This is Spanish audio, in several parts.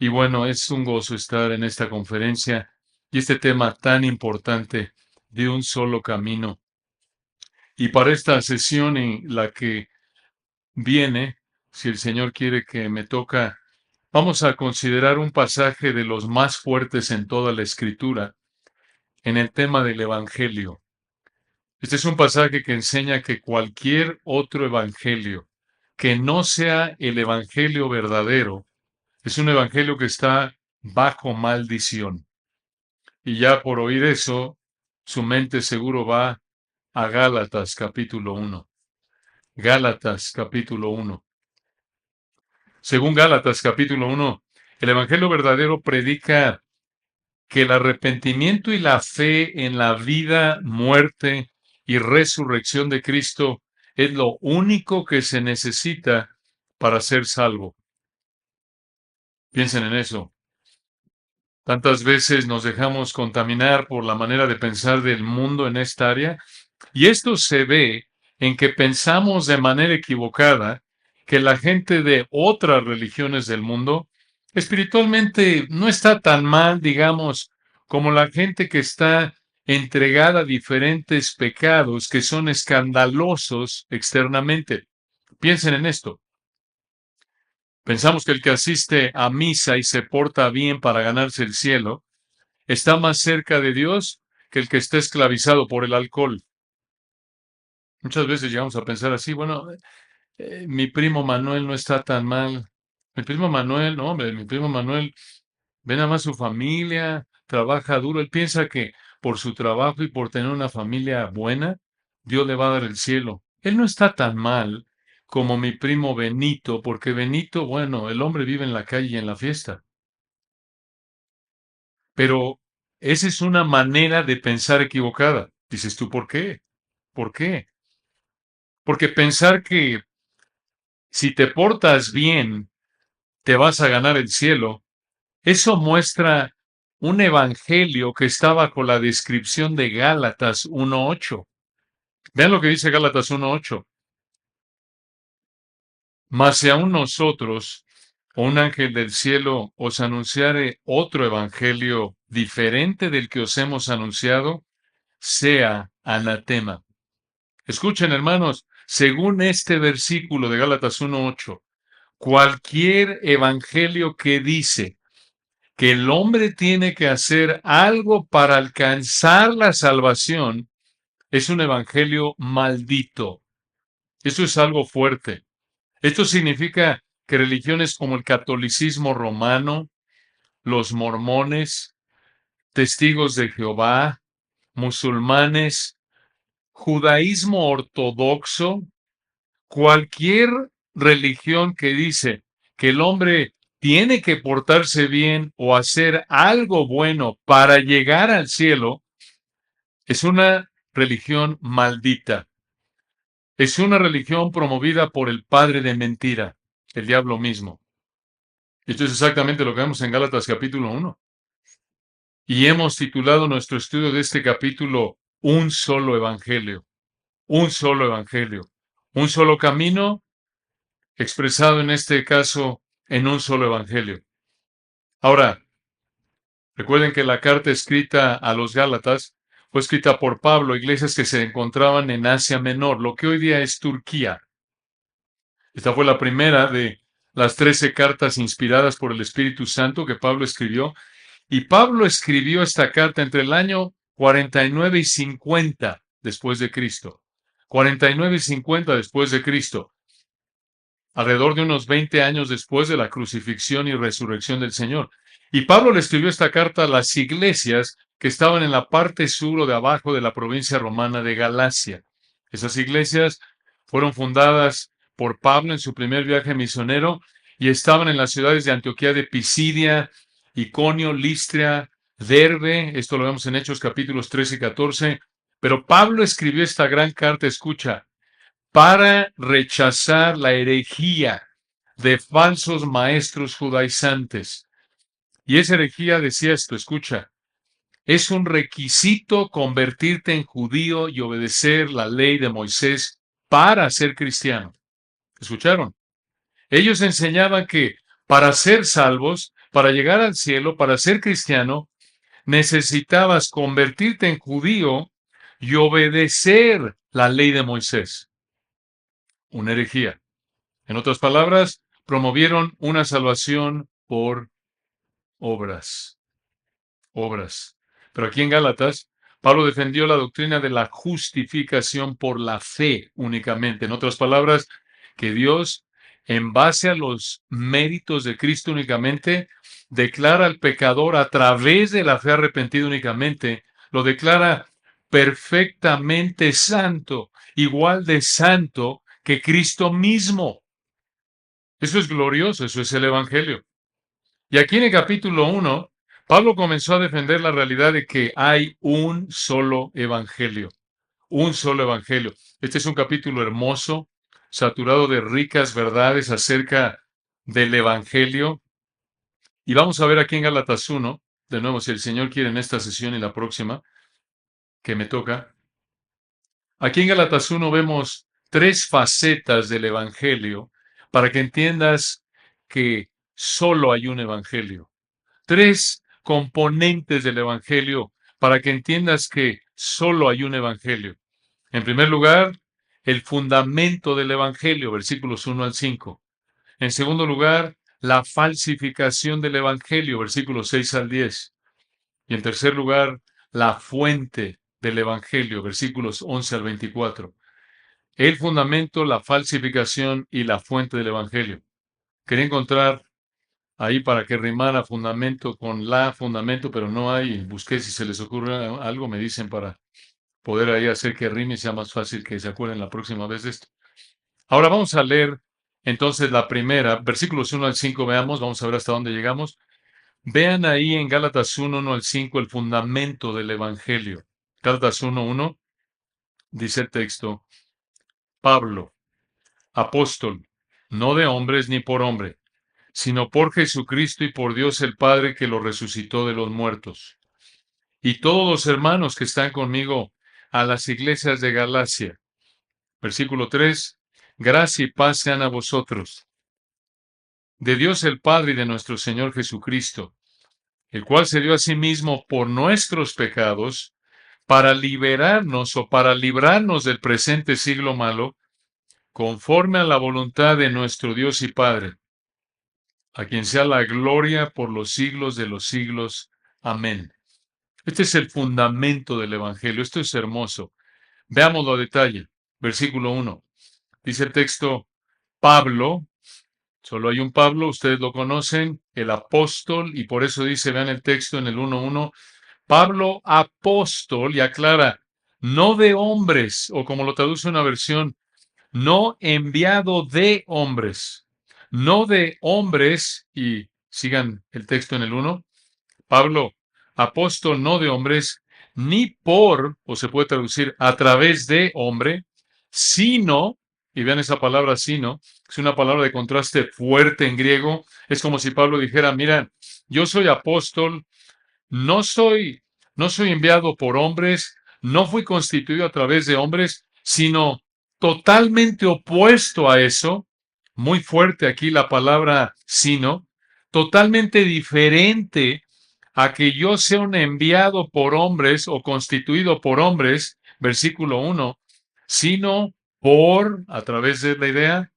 Y bueno, es un gozo estar en esta conferencia y este tema tan importante de un solo camino. Y para esta sesión en la que viene, si el Señor quiere que me toca, vamos a considerar un pasaje de los más fuertes en toda la Escritura, en el tema del Evangelio. Este es un pasaje que enseña que cualquier otro evangelio que no sea el evangelio verdadero es un evangelio que está bajo maldición. Y ya por oír eso, su mente seguro va a Gálatas capítulo 1. Gálatas capítulo 1. Según Gálatas capítulo 1, el evangelio verdadero predica que el arrepentimiento y la fe en la vida, muerte y resurrección de Cristo es lo único que se necesita para ser salvo. Piensen en eso. Tantas veces nos dejamos contaminar por la manera de pensar del mundo en esta área, y esto se ve en que pensamos de manera equivocada que la gente de otras religiones del mundo espiritualmente no está tan mal, digamos, como la gente que está entregada a diferentes pecados que son escandalosos externamente. Piensen en esto. Pensamos que el que asiste a misa y se porta bien para ganarse el cielo está más cerca de Dios que el que está esclavizado por el alcohol. Muchas veces llegamos a pensar así, bueno, mi primo Manuel no está tan mal. Mi primo Manuel, no, hombre, mi primo Manuel ve nada más su familia, trabaja duro. Él piensa que por su trabajo y por tener una familia buena, Dios le va a dar el cielo. Él no está tan mal como mi primo Benito, porque Benito, bueno, el hombre vive en la calle y en la fiesta. Pero esa es una manera de pensar equivocada. Dices tú, ¿por qué? ¿Por qué? Porque pensar que si te portas bien, te vas a ganar el cielo, eso muestra un evangelio que está bajo la descripción de Gálatas 1:8. Vean lo que dice Gálatas 1:8. Mas si aún nosotros, o un ángel del cielo, os anunciare otro evangelio diferente del que os hemos anunciado, sea anatema. Escuchen, hermanos, según este versículo de Gálatas 1:8, cualquier evangelio que dice que el hombre tiene que hacer algo para alcanzar la salvación es un evangelio maldito. Esto es algo fuerte. Esto significa que religiones como el catolicismo romano, los mormones, testigos de Jehová, musulmanes, judaísmo ortodoxo, cualquier religión que dice que el hombre tiene que portarse bien o hacer algo bueno para llegar al cielo, es una religión maldita. Es una religión promovida por el padre de mentira, el diablo mismo. Esto es exactamente lo que vemos en Gálatas capítulo 1. Y hemos titulado nuestro estudio de este capítulo Un solo evangelio. Un solo evangelio. Un solo camino expresado en este caso en un solo evangelio. Ahora, recuerden que la carta escrita a los Gálatas fue escrita por Pablo a iglesias que se encontraban en Asia Menor, lo que hoy día es Turquía. Esta fue la primera de las 13 cartas inspiradas por el Espíritu Santo que Pablo escribió. Y Pablo escribió esta carta entre el año 49 y 50 después de Cristo. 49 y 50 después de Cristo. Alrededor de unos 20 años después de la crucifixión y resurrección del Señor. Y Pablo le escribió esta carta a las iglesias que estaban en la parte sur o de abajo de la provincia romana de Galacia. Esas iglesias fueron fundadas por Pablo en su primer viaje misionero y estaban en las ciudades de Antioquía de Pisidia, Iconio, Listria, Derbe. Esto lo vemos en Hechos capítulos 13 y 14. Pero Pablo escribió esta gran carta, escucha, para rechazar la herejía de falsos maestros judaizantes. Y esa herejía decía esto, escucha, es un requisito convertirte en judío y obedecer la ley de Moisés para ser cristiano. ¿Escucharon? Ellos enseñaban que para ser salvos Para llegar al cielo, para ser cristiano, necesitabas convertirte en judío y obedecer la ley de Moisés. Una herejía. En otras palabras, promovieron una salvación por obras. Obras. Pero aquí en Gálatas, Pablo defendió la doctrina de la justificación por la fe únicamente. En otras palabras, que Dios, en base a los méritos de Cristo únicamente, declara al pecador a través de la fe arrepentida únicamente, lo declara perfectamente santo, igual de santo que Cristo mismo. Eso es glorioso, eso es el Evangelio. Y aquí en el capítulo 1, Pablo comenzó a defender la realidad de que hay un solo evangelio. Un solo evangelio. Este es un capítulo hermoso, saturado de ricas verdades acerca del evangelio. Y vamos a ver aquí en Gálatas 1, de nuevo, si el Señor quiere en esta sesión y la próxima, que me toca. Aquí en Gálatas 1 vemos tres facetas del evangelio para que entiendas que solo hay un evangelio. Tres componentes del Evangelio para que entiendas que solo hay un Evangelio. En primer lugar, el fundamento del Evangelio, versículos 1 al 5. En segundo lugar, la falsificación del Evangelio, versículos 6 al 10. Y en tercer lugar, la fuente del Evangelio, versículos 11 al 24. El fundamento, la falsificación y la fuente del Evangelio. Quería encontrar ahí para que rimara fundamento con la fundamento, pero no hay. Busqué si se les ocurre algo, me dicen para poder ahí hacer que rime y sea más fácil que se acuerden la próxima vez de esto. Ahora vamos a leer entonces la primera, versículos 1 al 5, veamos, vamos a ver hasta dónde llegamos. Vean ahí en Gálatas 1, 1 al 5, el fundamento del Evangelio. Gálatas 1, 1, dice el texto, Pablo, apóstol, no de hombres ni por hombre, sino por Jesucristo y por Dios el Padre que lo resucitó de los muertos. Y todos los hermanos que están conmigo a las iglesias de Galacia. Versículo 3. Gracia y paz sean a vosotros. De Dios el Padre y de nuestro Señor Jesucristo, el cual se dio a sí mismo por nuestros pecados, para liberarnos o para librarnos del presente siglo malo, conforme a la voluntad de nuestro Dios y Padre, a quien sea la gloria por los siglos de los siglos. Amén. Este es el fundamento del Evangelio. Esto es hermoso. Veámoslo a detalle. Versículo 1. Dice el texto, Pablo, solo hay un Pablo, ustedes lo conocen, el apóstol, y por eso dice, vean el texto en el 1:1, Pablo apóstol, y aclara, no de hombres, o como lo traduce una versión, no enviado de hombres, no de hombres, y sigan el texto en el 1, Pablo, apóstol no de hombres, ni por, o se puede traducir a través de hombre, sino, y vean esa palabra sino, es una palabra de contraste fuerte en griego, es como si Pablo dijera, mira, yo soy apóstol, no soy, no soy enviado por hombres, no fui constituido a través de hombres, sino totalmente opuesto a eso, muy fuerte aquí la palabra sino, totalmente diferente a que yo sea un enviado por hombres o constituido por hombres, versículo 1, sino por, a través de la idea,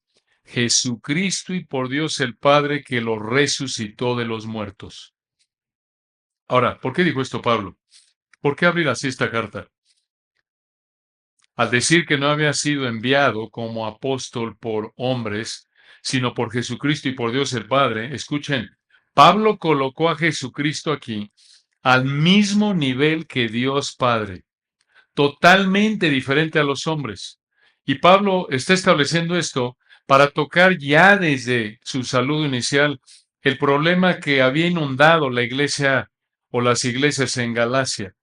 Jesucristo y por Dios el Padre que lo resucitó de los muertos. Ahora, ¿por qué dijo esto Pablo? ¿Por qué abrir así esta carta? Al decir que no había sido enviado como apóstol por hombres, sino por Jesucristo y por Dios el Padre, escuchen, Pablo colocó a Jesucristo aquí al mismo nivel que Dios Padre, totalmente diferente a los hombres. Y Pablo está estableciendo esto para tocar ya desde su saludo inicial el problema que había inundado la iglesia o las iglesias en Galacia.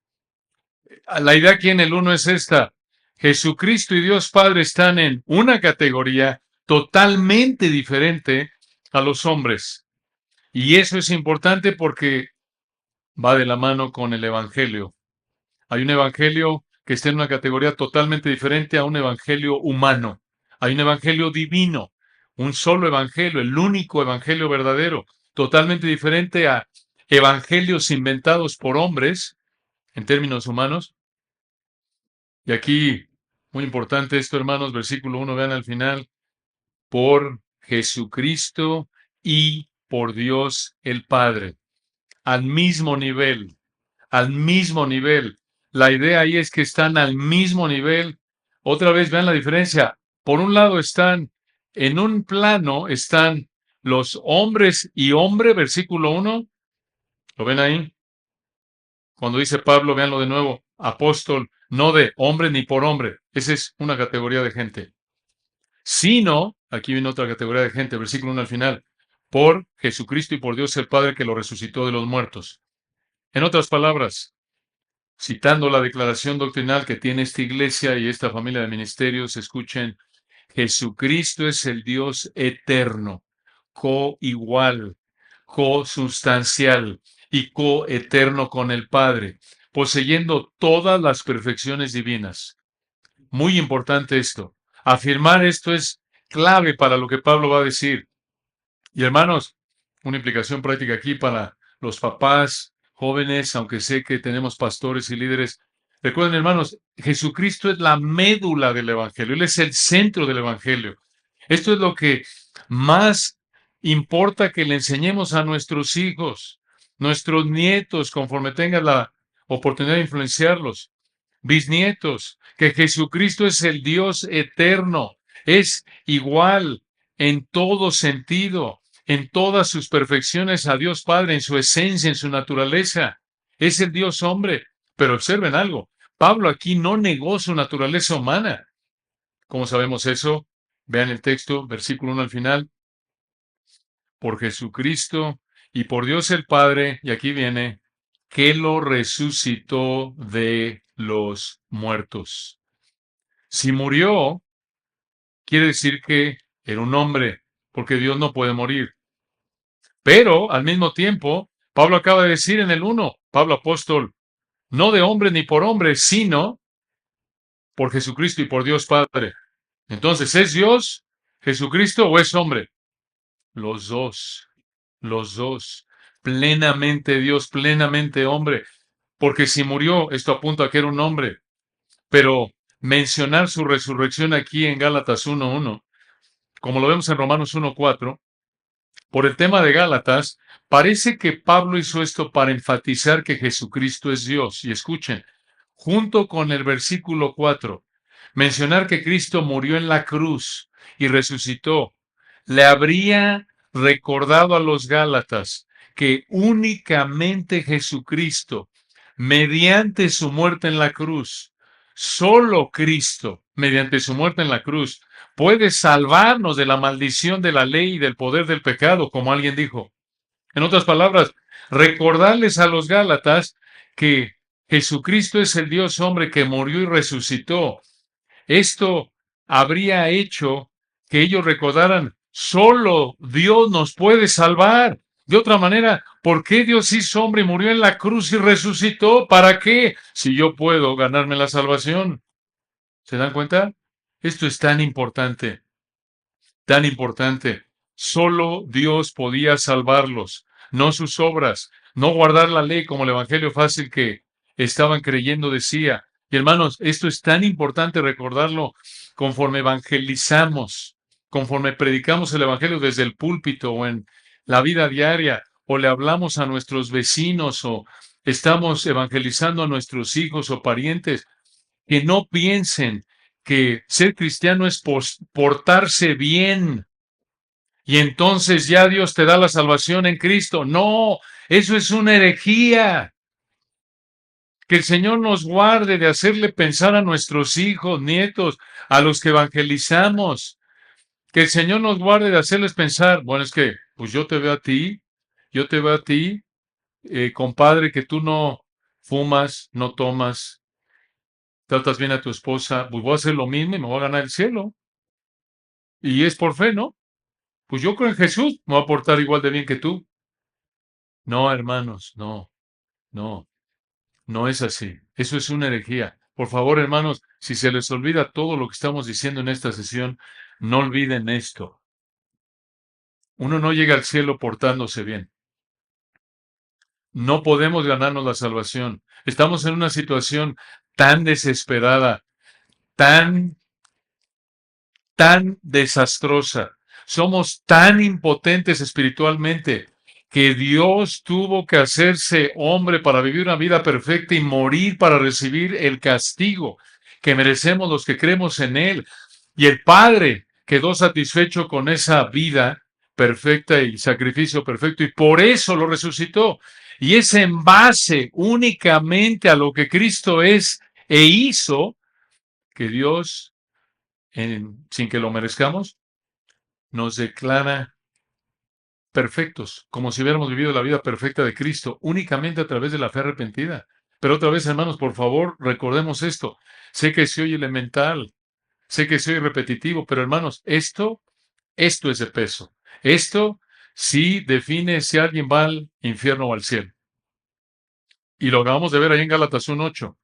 La idea aquí en el 1 es esta. Jesucristo y Dios Padre están en una categoría totalmente diferente a los hombres. Y eso es importante porque va de la mano con el Evangelio. Hay un Evangelio que está en una categoría totalmente diferente a un Evangelio humano. Hay un Evangelio divino, un solo Evangelio, el único Evangelio verdadero. totalmente diferente a evangelios inventados por hombres en términos humanos. Y aquí, muy importante esto, hermanos, versículo 1, vean al final, por Jesucristo y por Dios el Padre, al mismo nivel, al mismo nivel. La idea ahí es que están al mismo nivel. Otra vez vean la diferencia. Por un lado están, en un plano están los hombres y hombre, versículo 1. ¿Lo ven ahí? Cuando dice Pablo, véanlo de nuevo, apóstol, no de hombre ni por hombre. Esa es una categoría de gente. Sino, aquí viene otra categoría de gente, versículo 1 al final, por Jesucristo y por Dios el Padre que lo resucitó de los muertos. En otras palabras, citando la declaración doctrinal que tiene esta iglesia y esta familia de ministerios, escuchen, Jesucristo es el Dios eterno, coigual, consubstancial y coeterno con el Padre, poseyendo todas las perfecciones divinas. Muy importante esto. Afirmar esto es clave para lo que Pablo va a decir. Y hermanos, una implicación práctica aquí para los papás, jóvenes, aunque sé que tenemos pastores y líderes. Recuerden, hermanos, Jesucristo es la médula del Evangelio. Él es el centro del Evangelio. Esto es lo que más importa que le enseñemos a nuestros hijos, nuestros nietos, conforme tengan la oportunidad de influenciarlos, bisnietos, que Jesucristo es el Dios eterno, es igual en todo sentido, en todas sus perfecciones a Dios Padre, en su esencia, en su naturaleza. Es el Dios hombre. Pero observen algo, Pablo aquí no negó su naturaleza humana. ¿Cómo sabemos eso? Vean el texto, versículo 1 al final. Por Jesucristo y por Dios el Padre, y aquí viene, que lo resucitó de los muertos. Si murió, quiere decir que era un hombre, porque Dios no puede morir. Pero, al mismo tiempo, Pablo acaba de decir en el 1, Pablo apóstol, no de hombre ni por hombre, sino por Jesucristo y por Dios Padre. Entonces, ¿es Dios Jesucristo o es hombre? Los dos, los dos. Plenamente Dios, plenamente hombre. Porque si murió, esto apunta a que era un hombre. Pero mencionar su resurrección aquí en Gálatas 1:1, como lo vemos en Romanos 1:4, por el tema de Gálatas, parece que Pablo hizo esto para enfatizar que Jesucristo es Dios. Y escuchen, junto con el versículo 4, mencionar que Cristo murió en la cruz y resucitó, le habría recordado a los Gálatas que únicamente Jesucristo, mediante su muerte en la cruz, solo Cristo, mediante su muerte en la cruz, puede salvarnos de la maldición de la ley y del poder del pecado, como alguien dijo. En otras palabras, recordarles a los Gálatas que Jesucristo es el Dios hombre que murió y resucitó. Esto habría hecho que ellos recordaran, solo Dios nos puede salvar. De otra manera, ¿por qué Dios hizo hombre y murió en la cruz y resucitó? ¿Para qué? Si yo puedo ganarme la salvación. ¿Se dan cuenta? Esto es tan importante, tan importante. Solo Dios podía salvarlos, no sus obras, no guardar la ley como el Evangelio fácil que estaban creyendo decía. Y hermanos, esto es tan importante recordarlo conforme evangelizamos, conforme predicamos el Evangelio desde el púlpito o en la vida diaria, o le hablamos a nuestros vecinos o estamos evangelizando a nuestros hijos o parientes, que no piensen que ser cristiano es portarse bien y entonces ya Dios te da la salvación en Cristo. No, eso es una herejía. Que el Señor nos guarde de hacerle pensar a nuestros hijos, nietos, a los que evangelizamos. Que el Señor nos guarde de hacerles pensar, bueno, es que, pues yo te veo a ti, yo te veo a ti, compadre, que tú no fumas, no tomas, tratas bien a tu esposa, pues voy a hacer lo mismo y me voy a ganar el cielo. Y es por fe, ¿no? Pues yo creo en Jesús, me voy a portar igual de bien que tú. No, hermanos, no, no, no es así. Eso es una herejía. Por favor, hermanos, si se les olvida todo lo que estamos diciendo en esta sesión, no olviden esto. Uno no llega al cielo portándose bien. No podemos ganarnos la salvación. Estamos en una situación tan desesperada, tan desastrosa. Somos tan impotentes espiritualmente que Dios tuvo que hacerse hombre para vivir una vida perfecta y morir para recibir el castigo que merecemos los que creemos en Él. Y el Padre quedó satisfecho con esa vida perfecta y sacrificio perfecto y por eso lo resucitó. Y es en base únicamente a lo que Cristo es e hizo que Dios sin que lo merezcamos, nos declara perfectos, como si hubiéramos vivido la vida perfecta de Cristo, únicamente a través de la fe arrepentida. Pero otra vez, hermanos, por favor, recordemos esto. Sé que se oye elemental, sé que se oye repetitivo, pero hermanos, esto es de peso. Esto sí define si alguien va al infierno o al cielo. Y lo acabamos de ver ahí en Gálatas 1:8.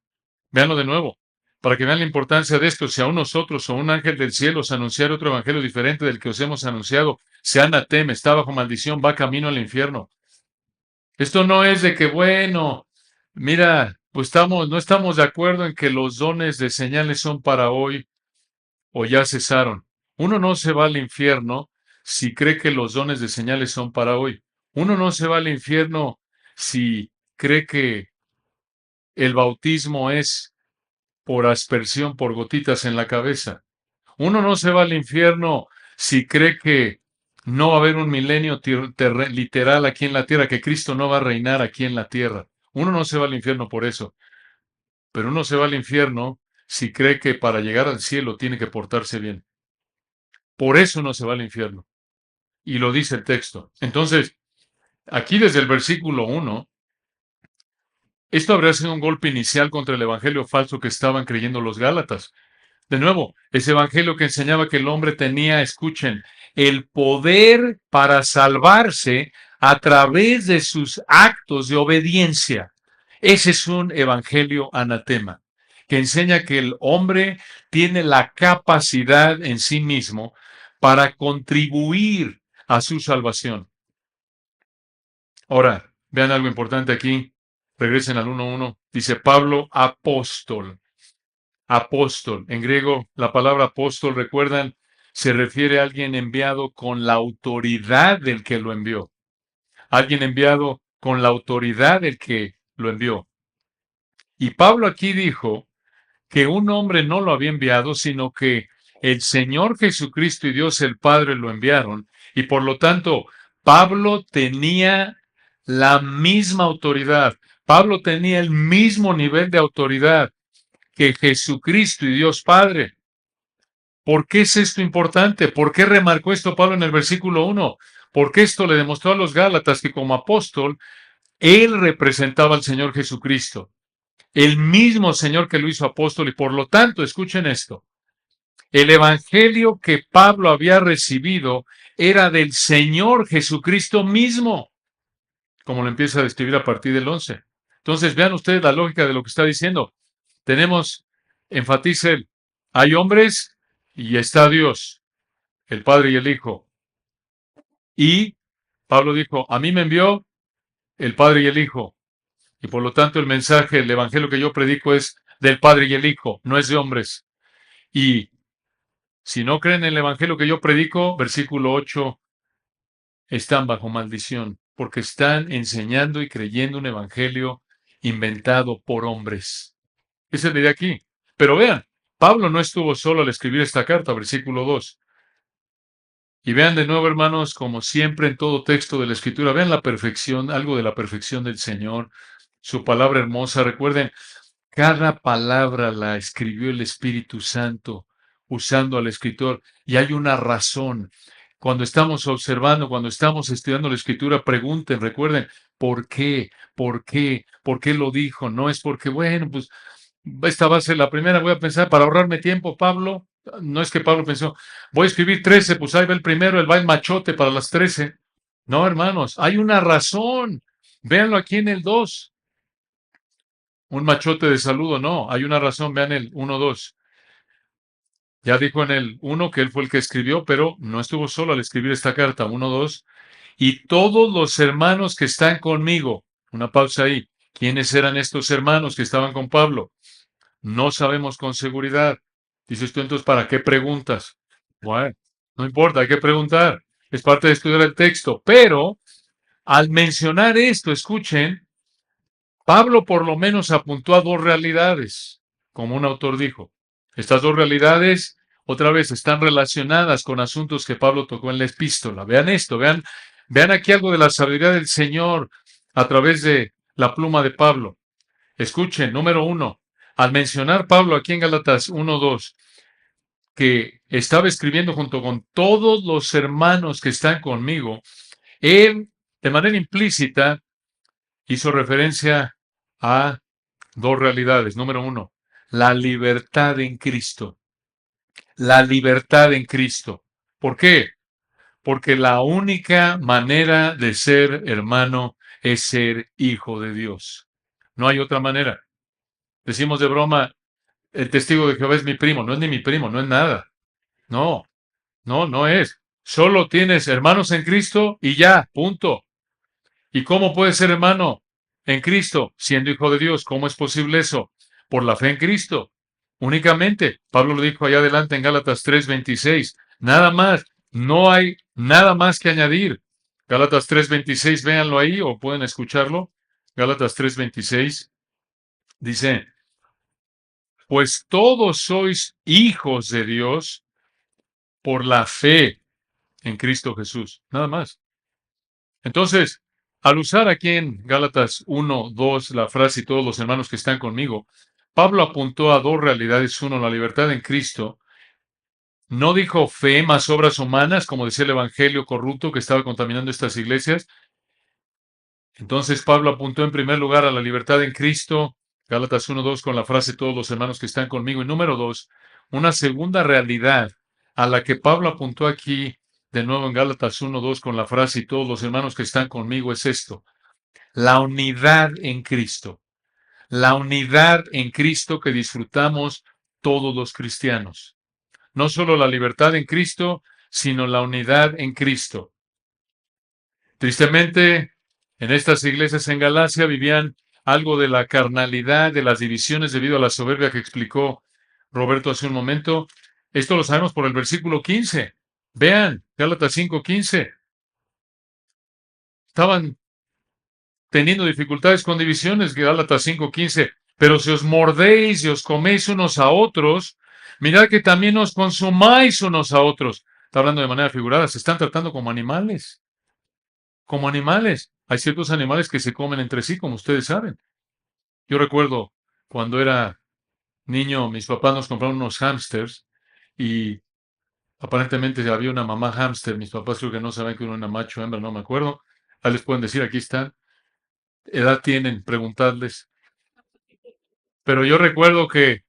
Véanlo de nuevo, para que vean la importancia de esto. Si aún nosotros o un ángel del cielo os anunciar otro evangelio diferente del que os hemos anunciado, sea anatema, está bajo maldición, va camino al infierno. Esto no es de que, bueno, mira, pues no estamos de acuerdo en que los dones de señales son para hoy o ya cesaron. Uno no se va al infierno si cree que los dones de señales son para hoy. Uno no se va al infierno si cree que el bautismo es por aspersión, por gotitas en la cabeza. Uno no se va al infierno si cree que no va a haber un milenio literal aquí en la tierra, que Cristo no va a reinar aquí en la tierra. Uno no se va al infierno por eso, pero uno se va al infierno si cree que para llegar al cielo tiene que portarse bien. Por eso no se va al infierno. Y lo dice el texto. Entonces, aquí desde el versículo 1, esto habría sido un golpe inicial contra el evangelio falso que estaban creyendo los Gálatas. De nuevo, ese evangelio que enseñaba que el hombre tenía, escuchen, el poder para salvarse a través de sus actos de obediencia. Ese es un evangelio anatema, que enseña que el hombre tiene la capacidad en sí mismo para contribuir a su salvación. Ahora, vean algo importante aquí. Regresen al 1:1. Dice Pablo, apóstol. Apóstol. En griego, la palabra apóstol, recuerdan, se refiere a alguien enviado con la autoridad del que lo envió. Alguien enviado con la autoridad del que lo envió. Y Pablo aquí dijo que un hombre no lo había enviado, sino que el Señor Jesucristo y Dios el Padre lo enviaron. Y por lo tanto, Pablo tenía la misma autoridad. Pablo tenía el mismo nivel de autoridad que Jesucristo y Dios Padre. ¿Por qué es esto importante? ¿Por qué remarcó esto Pablo en el versículo 1? Porque esto le demostró a los Gálatas que como apóstol, él representaba al Señor Jesucristo, el mismo Señor que lo hizo apóstol, y por lo tanto, escuchen esto, el evangelio que Pablo había recibido era del Señor Jesucristo mismo, como lo empieza a describir a partir del 11. Entonces, vean ustedes la lógica de lo que está diciendo. Tenemos, enfatiza él, hay hombres y está Dios, el Padre y el Hijo. Y Pablo dijo, a mí me envió el Padre y el Hijo. Y por lo tanto el mensaje, el evangelio que yo predico es del Padre y el Hijo, no es de hombres. Y si no creen en el evangelio que yo predico, versículo 8, están bajo maldición, porque están enseñando y creyendo un evangelio inventado por hombres. Ese es de aquí. Pero vean, Pablo no estuvo solo al escribir esta carta, versículo 2. Y vean de nuevo, hermanos, como siempre en todo texto de la Escritura, vean la perfección, algo de la perfección del Señor, su palabra hermosa. Recuerden, cada palabra la escribió el Espíritu Santo usando al escritor y hay una razón. Cuando estamos observando, cuando estamos estudiando la Escritura, pregunten, recuerden, ¿por qué? ¿Por qué? ¿Por qué lo dijo? No es porque, bueno, pues esta va a ser la primera, voy a pensar para ahorrarme tiempo, Pablo. No es que Pablo pensó, voy a escribir 13, pues ahí va el primero, él va el machote para las 13. No, hermanos, hay una razón. Véanlo aquí en el 2. Un machote de saludo, no, hay una razón, vean el 1:2. Ya dijo en el 1 que él fue el que escribió, pero no estuvo solo al escribir esta carta. 1, 2. Y todos los hermanos que están conmigo. Una pausa ahí. ¿Quiénes eran estos hermanos que estaban con Pablo? No sabemos con seguridad. Dices tú, entonces, ¿para qué preguntas? Bueno, no importa, hay que preguntar. Es parte de estudiar el texto. Pero al mencionar esto, escuchen, Pablo por lo menos apuntó a dos realidades, como un autor dijo. Estas dos realidades, otra vez, están relacionadas con asuntos que Pablo tocó en la epístola. Vean esto, vean aquí algo de la sabiduría del Señor a través de la pluma de Pablo. Escuchen, número uno, al mencionar Pablo aquí en Gálatas 1:2, que estaba escribiendo junto con todos los hermanos que están conmigo, él, de manera implícita, hizo referencia a dos realidades. Número uno, la libertad en Cristo. La libertad en Cristo. ¿Por qué? Porque la única manera de ser hermano es ser hijo de Dios. No hay otra manera. Decimos de broma, el testigo de Jehová es mi primo. No es ni mi primo, no es nada. No, no es. Solo tienes hermanos en Cristo y ya, punto. ¿Y cómo puedes ser hermano en Cristo siendo hijo de Dios? ¿Cómo es posible eso? Por la fe en Cristo. Únicamente. Pablo lo dijo allá adelante en Gálatas 3:26. Nada más. No hay nada más que añadir. Gálatas 3:26, véanlo ahí o pueden escucharlo. Gálatas 3:26 dice, pues todos sois hijos de Dios por la fe en Cristo Jesús. Nada más. Entonces, al usar aquí en Gálatas 1:2 la frase y todos los hermanos que están conmigo, Pablo apuntó a dos realidades. Uno, la libertad en Cristo. No dijo fe más obras humanas, como decía el evangelio corrupto que estaba contaminando estas iglesias. Entonces Pablo apuntó en primer lugar a la libertad en Cristo, Gálatas 1:2 con la frase todos los hermanos que están conmigo. Y número dos, una segunda realidad a la que Pablo apuntó aquí de nuevo en Gálatas 1:2 con la frase y todos los hermanos que están conmigo es esto. La unidad en Cristo. La unidad en Cristo que disfrutamos todos los cristianos. No solo la libertad en Cristo, sino la unidad en Cristo. Tristemente, en estas iglesias en Galacia vivían algo de la carnalidad, de las divisiones debido a la soberbia que explicó Roberto hace un momento. Esto lo sabemos por el versículo 15. Vean, Gálatas 5:15. Estaban teniendo dificultades con divisiones, Gálatas 5:15. Pero si os mordéis y os coméis unos a otros, mirad que también os consumáis unos a otros. Está hablando de manera figurada, se están tratando como animales. Como animales. Hay ciertos animales que se comen entre sí, como ustedes saben. Yo recuerdo cuando era niño, mis papás nos compraron unos hámsters y aparentemente había una mamá hámster. Mis papás creo que no saben que uno era macho o hembra, no me acuerdo. Ahí les pueden decir, aquí están. Edad tienen, preguntadles. Pero yo recuerdo que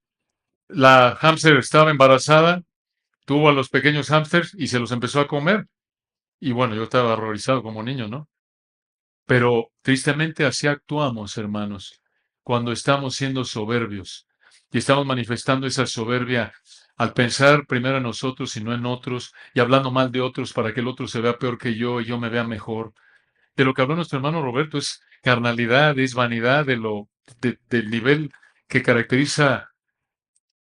la hámster estaba embarazada, tuvo a los pequeños hámsters y se los empezó a comer. Y bueno, yo estaba horrorizado como niño, ¿no? Pero tristemente así actuamos, hermanos, cuando estamos siendo soberbios y estamos manifestando esa soberbia al pensar primero en nosotros y no en otros y hablando mal de otros para que el otro se vea peor que yo y yo me vea mejor. De lo que habló nuestro hermano Roberto es carnalidad, es vanidad del nivel que caracteriza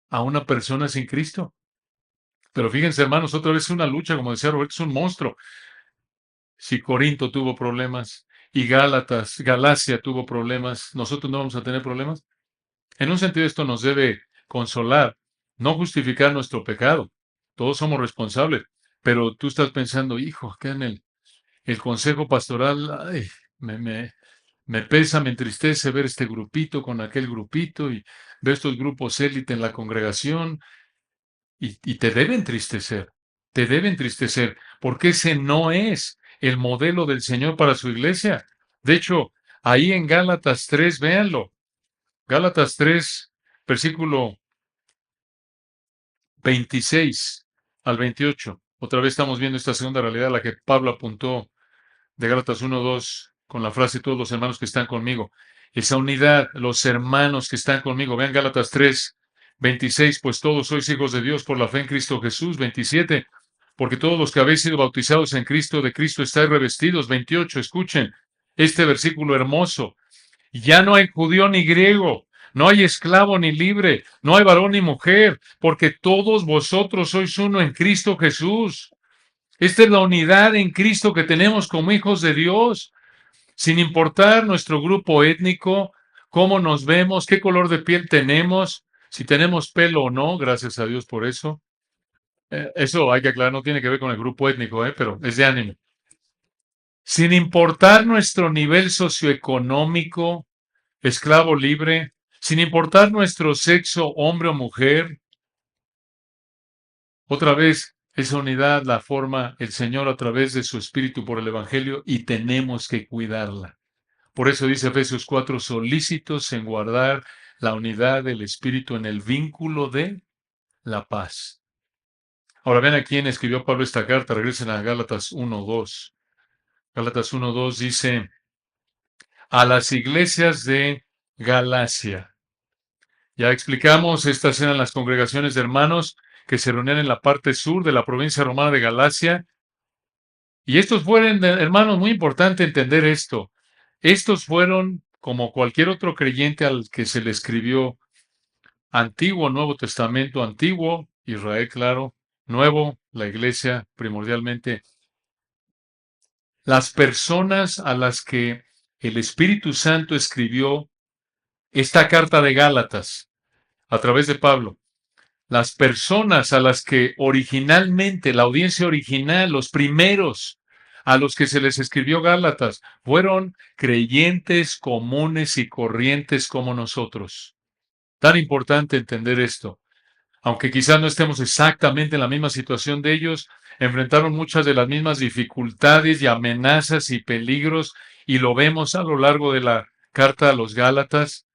a una persona sin Cristo. Pero fíjense, hermanos, otra vez es una lucha, como decía Roberto, es un monstruo. Si Corinto tuvo problemas y Galacia tuvo problemas, ¿nosotros no vamos a tener problemas? En un sentido, esto nos debe consolar, no justificar nuestro pecado. Todos somos responsables. Pero tú estás pensando, hijo, acá en el consejo pastoral, ay, me pesa, me entristece ver este grupito con aquel grupito y ver estos grupos élite en la congregación y te debe entristecer, porque ese no es el modelo del Señor para su iglesia. De hecho, ahí en Gálatas 3, véanlo, Gálatas 3, versículo 26 al 28. Otra vez estamos viendo esta segunda realidad a la que Pablo apuntó de Gálatas 1:2 con la frase todos los hermanos que están conmigo. Esa unidad, los hermanos que están conmigo. Vean Gálatas 3, 26, pues todos sois hijos de Dios por la fe en Cristo Jesús. 27, porque todos los que habéis sido bautizados en Cristo, de Cristo estáis revestidos. 28, escuchen este versículo hermoso. Ya no hay judío ni griego, no hay esclavo ni libre, no hay varón ni mujer, porque todos vosotros sois uno en Cristo Jesús. Esta es la unidad en Cristo que tenemos como hijos de Dios, sin importar nuestro grupo étnico, cómo nos vemos, qué color de piel tenemos, si tenemos pelo o no, gracias a Dios por eso. Eso hay que aclarar, no tiene que ver con el grupo étnico, pero es de ánimo. Sin importar nuestro nivel socioeconómico, esclavo libre, sin importar nuestro sexo, hombre o mujer, otra vez esa unidad la forma el Señor a través de su Espíritu por el Evangelio y tenemos que cuidarla. Por eso dice Efesios 4, solícitos en guardar la unidad del Espíritu en el vínculo de la paz. Ahora ven a quién escribió Pablo esta carta, regresen a Gálatas 1:2. Gálatas 1:2 dice, a las iglesias de Galacia. Ya explicamos, estas eran las congregaciones de hermanos que se reunían en la parte sur de la provincia romana de Galacia. Y estos fueron, hermanos, muy importante entender esto. Estos fueron, como cualquier otro creyente al que se le escribió Antiguo, Nuevo Testamento, Antiguo, Israel, claro, Nuevo, la iglesia, primordialmente, las personas a las que el Espíritu Santo escribió esta carta de Gálatas a través de Pablo. Las personas a las que originalmente, la audiencia original, los primeros a los que se les escribió Gálatas, fueron creyentes comunes y corrientes como nosotros. Tan importante entender esto. Aunque quizás no estemos exactamente en la misma situación de ellos, enfrentaron muchas de las mismas dificultades y amenazas y peligros, y lo vemos a lo largo de la carta a los Gálatas.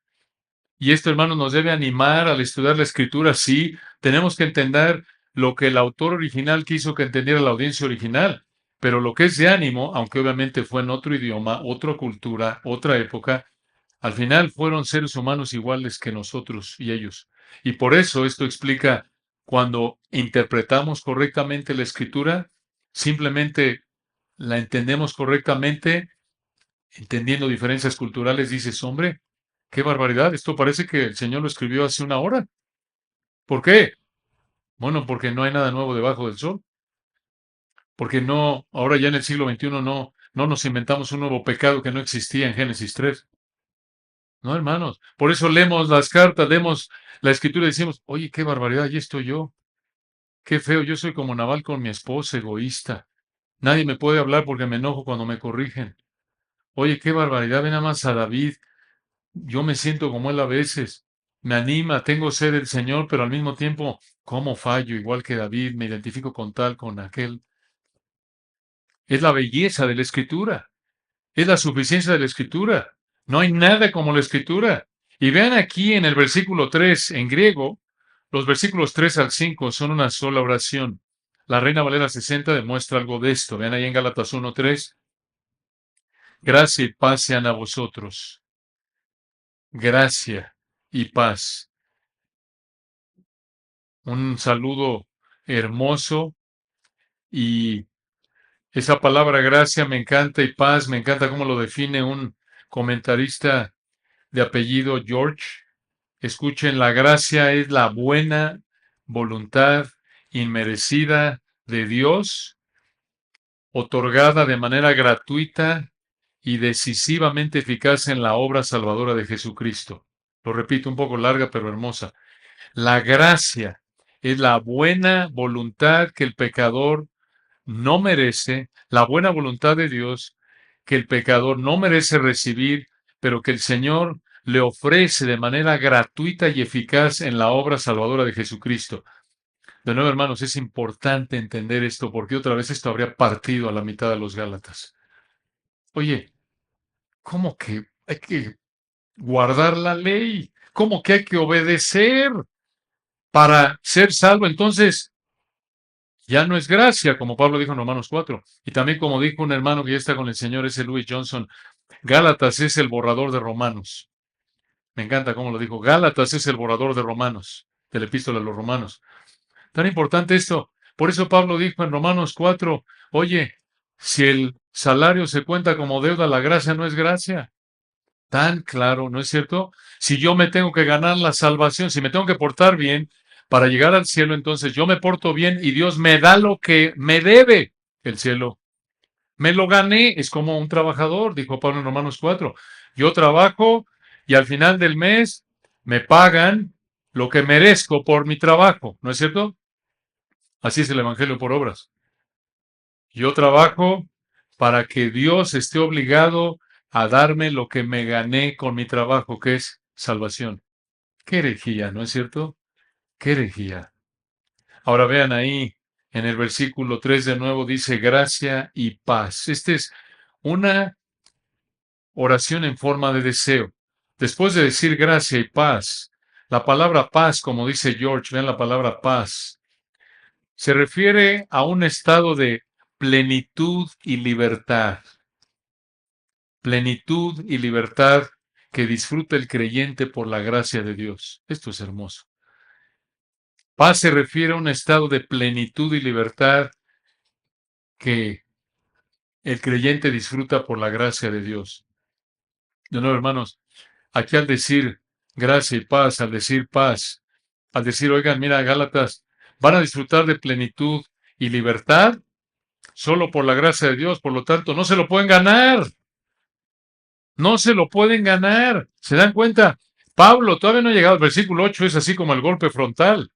Y esto, hermanos, nos debe animar al estudiar la Escritura. Sí, tenemos que entender lo que el autor original quiso que entendiera la audiencia original, pero lo que es de ánimo, aunque obviamente fue en otro idioma, otra cultura, otra época, al final fueron seres humanos iguales que nosotros y ellos. Y por eso esto explica cuando interpretamos correctamente la Escritura, simplemente la entendemos correctamente, entendiendo diferencias culturales, dices, hombre, qué barbaridad, esto parece que el Señor lo escribió hace una hora. ¿Por qué? Bueno, porque no hay nada nuevo debajo del sol. Porque no, ahora ya en el siglo XXI no nos inventamos un nuevo pecado que no existía en Génesis 3. No, hermanos. Por eso leemos las cartas, leemos la escritura y decimos, oye, qué barbaridad, allí estoy yo. Qué feo, yo soy como Nabal con mi esposa, egoísta. Nadie me puede hablar porque me enojo cuando me corrigen. Oye, qué barbaridad, ven nada más a David. Yo me siento como él a veces. Me anima, tengo sed del Señor, pero al mismo tiempo, ¿cómo fallo? Igual que David, me identifico con tal, con aquel. Es la belleza de la Escritura. Es la suficiencia de la Escritura. No hay nada como la Escritura. Y vean aquí en el versículo 3, en griego, los versículos 3 al 5 son una sola oración. La Reina Valera 60 demuestra algo de esto. Vean ahí en Gálatas 1:3. Gracia y paz sean a vosotros. Gracia y paz. Un saludo hermoso y esa palabra gracia me encanta y paz, me encanta cómo lo define un comentarista de apellido George. Escuchen, la gracia es la buena voluntad inmerecida de Dios, otorgada de manera gratuita y decisivamente eficaz en la obra salvadora de Jesucristo. Lo repito, un poco larga pero hermosa. La gracia es la buena voluntad que el pecador no merece, la buena voluntad de Dios que el pecador no merece recibir, pero que el Señor le ofrece de manera gratuita y eficaz en la obra salvadora de Jesucristo. De nuevo, hermanos, es importante entender esto porque otra vez esto habría partido a la mitad de los Gálatas. Oye, ¿cómo que hay que guardar la ley? ¿Cómo que hay que obedecer para ser salvo? Entonces, ya no es gracia, como Pablo dijo en Romanos 4. Y también como dijo un hermano que ya está con el Señor, ese Louis Johnson, Gálatas es el borrador de Romanos. Me encanta cómo lo dijo. Gálatas es el borrador de Romanos. de la epístola a los romanos. Tan importante esto. Por eso Pablo dijo en Romanos 4, oye, si el salario se cuenta como deuda, la gracia no es gracia. Tan claro, ¿no es cierto? Si yo me tengo que ganar la salvación, si me tengo que portar bien para llegar al cielo, entonces yo me porto bien y Dios me da lo que me debe el cielo. Me lo gané, es como un trabajador, dijo Pablo en Romanos 4. Yo trabajo y al final del mes me pagan lo que merezco por mi trabajo, ¿no es cierto? Así es el Evangelio por obras. Yo trabajo para que Dios esté obligado a darme lo que me gané con mi trabajo, que es salvación. Qué herejía, ¿no es cierto? Qué herejía. Ahora vean ahí, en el versículo 3 de nuevo dice gracia y paz. Esta es una oración en forma de deseo. Después de decir gracia y paz, la palabra paz, como dice George, vean la palabra paz, se refiere a un estado de plenitud y libertad. Plenitud y libertad que disfruta el creyente por la gracia de Dios. Esto es hermoso. Paz se refiere a un estado de plenitud y libertad que el creyente disfruta por la gracia de Dios. De nuevo, hermanos, aquí al decir gracia y paz, al decir paz, al decir, oigan, mira, Gálatas, van a disfrutar de plenitud y libertad solo por la gracia de Dios, por lo tanto, no se lo pueden ganar. No se lo pueden ganar. ¿Se dan cuenta? Pablo todavía no ha llegado al versículo 8, es así como el golpe frontal.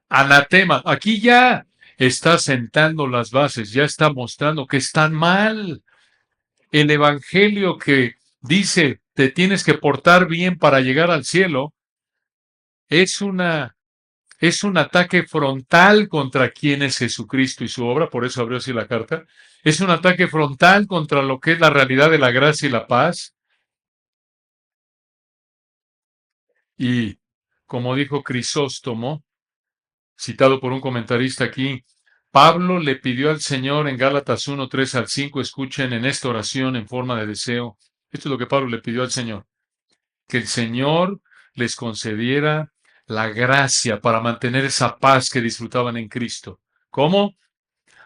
Anatema. Aquí ya está sentando las bases, ya está mostrando que están mal. El evangelio que dice te tienes que portar bien para llegar al cielo es es un ataque frontal contra quién es Jesucristo y su obra, por eso abrió así la carta. Es un ataque frontal contra lo que es la realidad de la gracia y la paz. Y como dijo Crisóstomo, citado por un comentarista aquí, Pablo le pidió al Señor en Gálatas 1, 3 al 5, escuchen en esta oración en forma de deseo. Esto es lo que Pablo le pidió al Señor, que el Señor les concediera la gracia para mantener esa paz que disfrutaban en Cristo. ¿Cómo?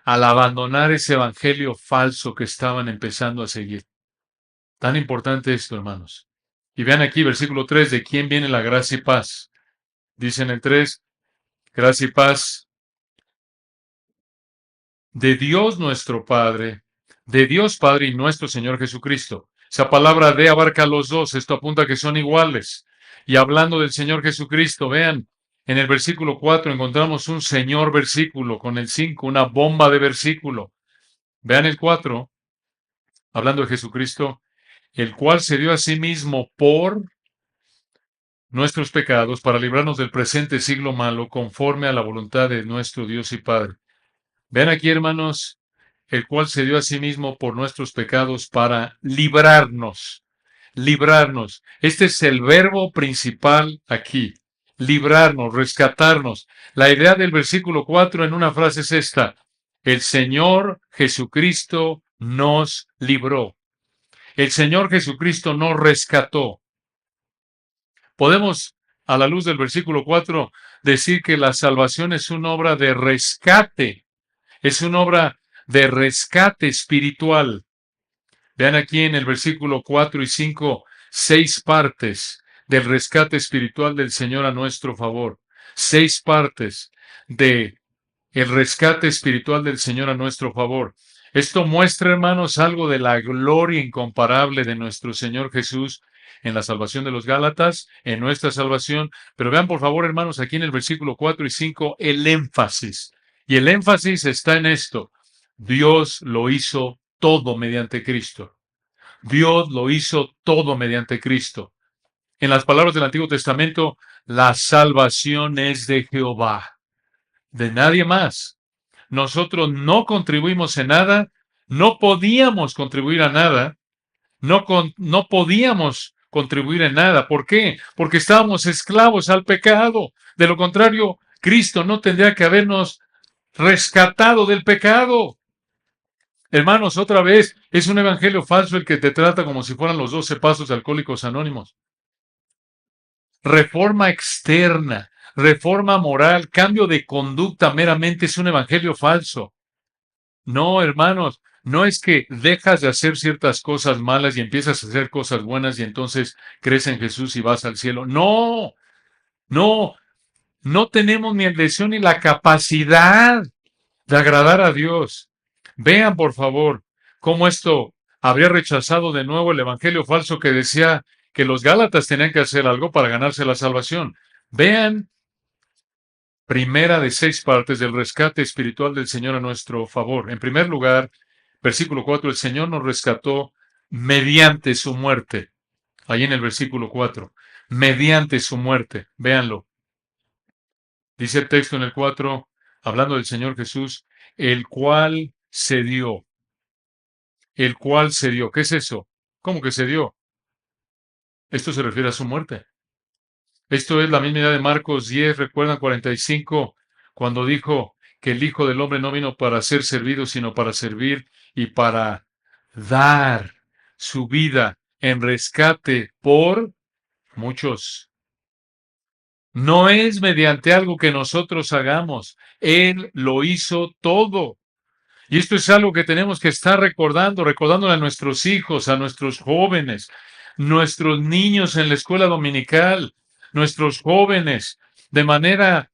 Al abandonar ese evangelio falso que estaban empezando a seguir. Tan importante esto, hermanos. Y vean aquí, versículo 3, ¿de quién viene la gracia y paz? Dice en el 3, gracia y paz de Dios nuestro Padre, de Dios Padre y nuestro Señor Jesucristo. Esa palabra de abarca a los dos, esto apunta a que son iguales. Y hablando del Señor Jesucristo, vean, en el versículo 4 encontramos un Señor versículo, con el 5, una bomba de versículo. Vean el 4, hablando de Jesucristo, el cual se dio a sí mismo por nuestros pecados para librarnos del presente siglo malo, conforme a la voluntad de nuestro Dios y Padre. Vean aquí, hermanos, el cual se dio a sí mismo por nuestros pecados para librarnos. Librarnos. Este es el verbo principal aquí. Librarnos, rescatarnos. La idea del versículo 4 en una frase es esta. El Señor Jesucristo nos libró. El Señor Jesucristo nos rescató. Podemos, a la luz del versículo 4, decir que la salvación es una obra de rescate. Es una obra de rescate espiritual. Vean aquí en el versículo 4 y 5, 6 partes del rescate espiritual del Señor a nuestro favor. 6 partes de el rescate espiritual del Señor a nuestro favor. Esto muestra, hermanos, algo de la gloria incomparable de nuestro Señor Jesús en la salvación de los Gálatas, en nuestra salvación. Pero vean, por favor, hermanos, aquí en el versículo 4 y 5, el énfasis. Y el énfasis está en esto. Dios lo hizo todo mediante Cristo. Dios lo hizo todo mediante Cristo. En las palabras del Antiguo Testamento, la salvación es de Jehová, de nadie más. Nosotros no contribuimos en nada, no podíamos contribuir a nada, no podíamos contribuir en nada. ¿Por qué? Porque estábamos esclavos al pecado. De lo contrario, Cristo no tendría que habernos rescatado del pecado. Hermanos, otra vez, es un evangelio falso el que te trata como si fueran los 12 pasos de Alcohólicos Anónimos. Reforma externa, reforma moral, cambio de conducta meramente es un evangelio falso. No, hermanos, no es que dejas de hacer ciertas cosas malas y empiezas a hacer cosas buenas y entonces crees en Jesús y vas al cielo. No, no, no tenemos ni el deseo ni la capacidad de agradar a Dios. Vean, por favor, cómo esto habría rechazado de nuevo el evangelio falso que decía que los Gálatas tenían que hacer algo para ganarse la salvación. Vean, primera de 6 partes del rescate espiritual del Señor a nuestro favor. En primer lugar, versículo 4, el Señor nos rescató mediante su muerte. Ahí en el versículo 4, mediante su muerte. Véanlo. Dice el texto en el 4, hablando del Señor Jesús, el cual se dio. El cual se dio. ¿Qué es eso? ¿Cómo que se dio? Esto se refiere a su muerte. Esto es la misma idea de Marcos 10, recuerdan 45, cuando dijo que el Hijo del Hombre no vino para ser servido, sino para servir y para dar su vida en rescate por muchos. No es mediante algo que nosotros hagamos. Él lo hizo todo. Y esto es algo que tenemos que estar recordándole a nuestros hijos, a nuestros jóvenes, nuestros niños en la escuela dominical, nuestros jóvenes, de manera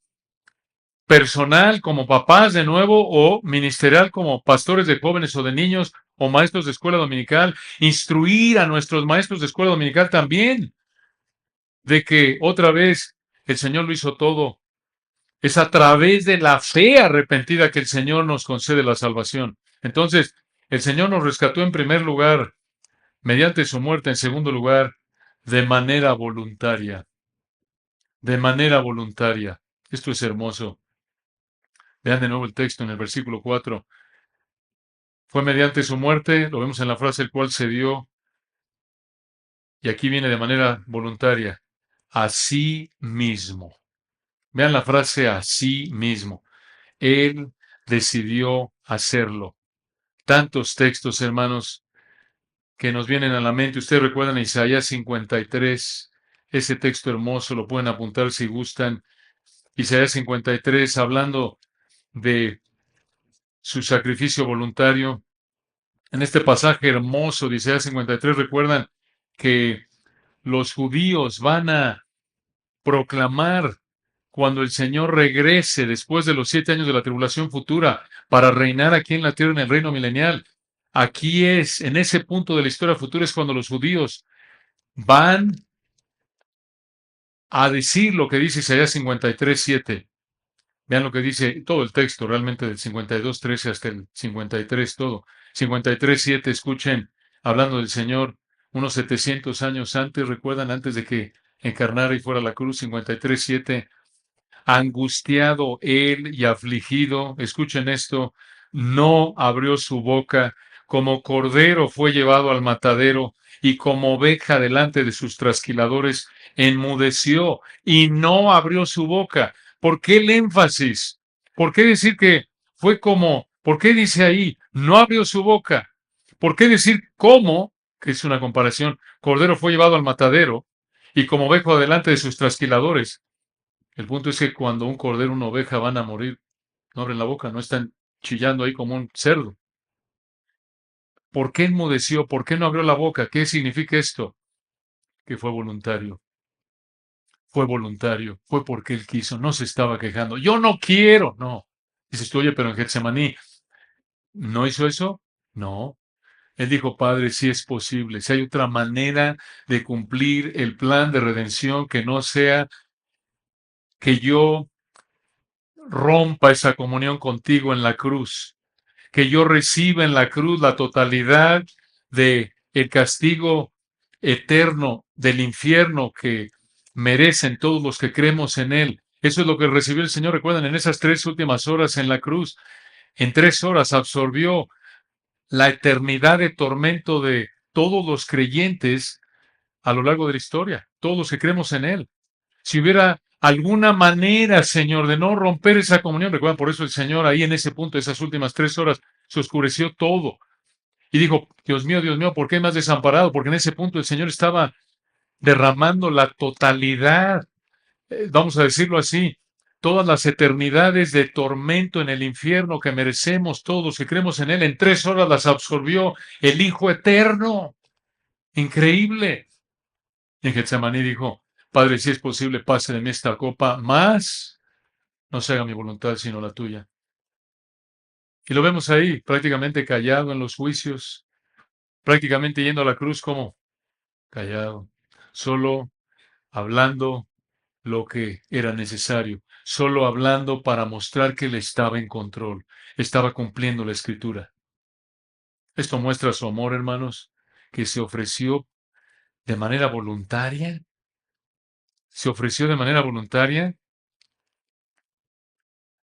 personal como papás de nuevo o ministerial como pastores de jóvenes o de niños o maestros de escuela dominical, instruir a nuestros maestros de escuela dominical también de que otra vez el Señor lo hizo todo. Es a través de la fe arrepentida que el Señor nos concede la salvación. Entonces, el Señor nos rescató en primer lugar mediante su muerte, en segundo lugar, de manera voluntaria. De manera voluntaria. Esto es hermoso. Vean de nuevo el texto en el versículo 4. Fue mediante su muerte, lo vemos en la frase el cual se dio, y aquí viene de manera voluntaria, a sí mismo. Vean la frase a sí mismo. Él decidió hacerlo. Tantos textos, hermanos, que nos vienen a la mente. Ustedes recuerdan Isaías 53, ese texto hermoso, lo pueden apuntar si gustan. Isaías 53, hablando de su sacrificio voluntario. En este pasaje hermoso de Isaías 53, recuerdan que los judíos van a proclamar cuando el Señor regrese después de los 7 años de la tribulación futura para reinar aquí en la tierra en el reino milenial. Aquí es, en ese punto de la historia futura, es cuando los judíos van a decir lo que dice Isaías 53, 7. Vean lo que dice todo el texto, realmente del 52, 13 hasta el 53, todo. 53, 7, escuchen, hablando del Señor, unos 700 años antes, recuerdan, antes de que encarnara y fuera a la cruz, 53, 7. Angustiado él y afligido, escuchen esto, no abrió su boca, como cordero fue llevado al matadero, y como oveja delante de sus trasquiladores, enmudeció y no abrió su boca. ¿Por qué el énfasis? ¿Por qué decir que fue como? ¿Por qué dice ahí, no abrió su boca? ¿Por qué decir cómo, que es una comparación, cordero fue llevado al matadero, y como oveja delante de sus trasquiladores? El punto es que cuando un cordero o una oveja van a morir, no abren la boca, no están chillando ahí como un cerdo. ¿Por qué enmudeció? ¿Por qué no abrió la boca? ¿Qué significa esto? Que fue voluntario. Fue voluntario. Fue porque él quiso. No se estaba quejando. Yo no quiero. No. Dices tú, oye, pero en Getsemaní, ¿no hizo eso? No. Él dijo, Padre, si es posible, si hay otra manera de cumplir el plan de redención que no sea que yo rompa esa comunión contigo en la cruz, que yo reciba en la cruz la totalidad de el castigo eterno del infierno que merecen todos los que creemos en él. Eso es lo que recibió el Señor. Recuerdan, en esas 3 últimas horas en la cruz, en 3 horas absorbió la eternidad de tormento de todos los creyentes a lo largo de la historia, todos los que creemos en él. Si hubiera alguna manera, Señor, de no romper esa comunión, recuerdan, por eso el Señor ahí en ese punto, esas últimas 3 horas, se oscureció todo. Y dijo, Dios mío, ¿por qué me has desamparado? Porque en ese punto el Señor estaba derramando la totalidad, vamos a decirlo así, todas las eternidades de tormento en el infierno que merecemos todos que creemos en Él, en 3 horas las absorbió el Hijo Eterno. Increíble. Y en Getsemaní dijo, Padre, si es posible, pase de mí esta copa, mas no se haga mi voluntad sino la tuya. Y lo vemos ahí, prácticamente callado en los juicios, prácticamente yendo a la cruz como callado, solo hablando lo que era necesario, solo hablando para mostrar que Él estaba en control, estaba cumpliendo la Escritura. Esto muestra su amor, hermanos, que se ofreció de manera voluntaria, se ofreció de manera voluntaria,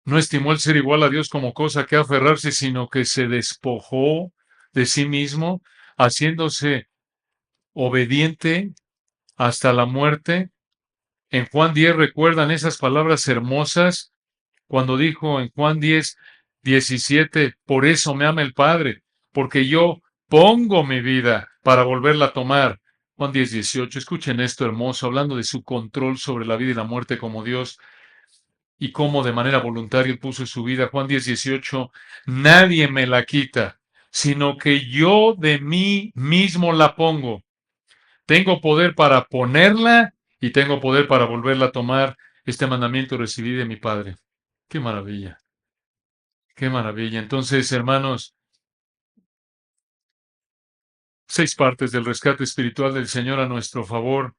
no estimó el ser igual a Dios como cosa que aferrarse, sino que se despojó de sí mismo, haciéndose obediente hasta la muerte. En Juan 10 recuerdan esas palabras hermosas cuando dijo en Juan 10:17, por eso me ama el Padre, porque yo pongo mi vida para volverla a tomar. Juan 10:18, escuchen esto hermoso, hablando de su control sobre la vida y la muerte como Dios y cómo de manera voluntaria Él puso su vida. Juan 10:18, nadie me la quita, sino que yo de mí mismo la pongo. Tengo poder para ponerla y tengo poder para volverla a tomar. Este mandamiento recibí de mi Padre. Qué maravilla. Qué maravilla. Entonces, hermanos, 6 partes del rescate espiritual del Señor a nuestro favor.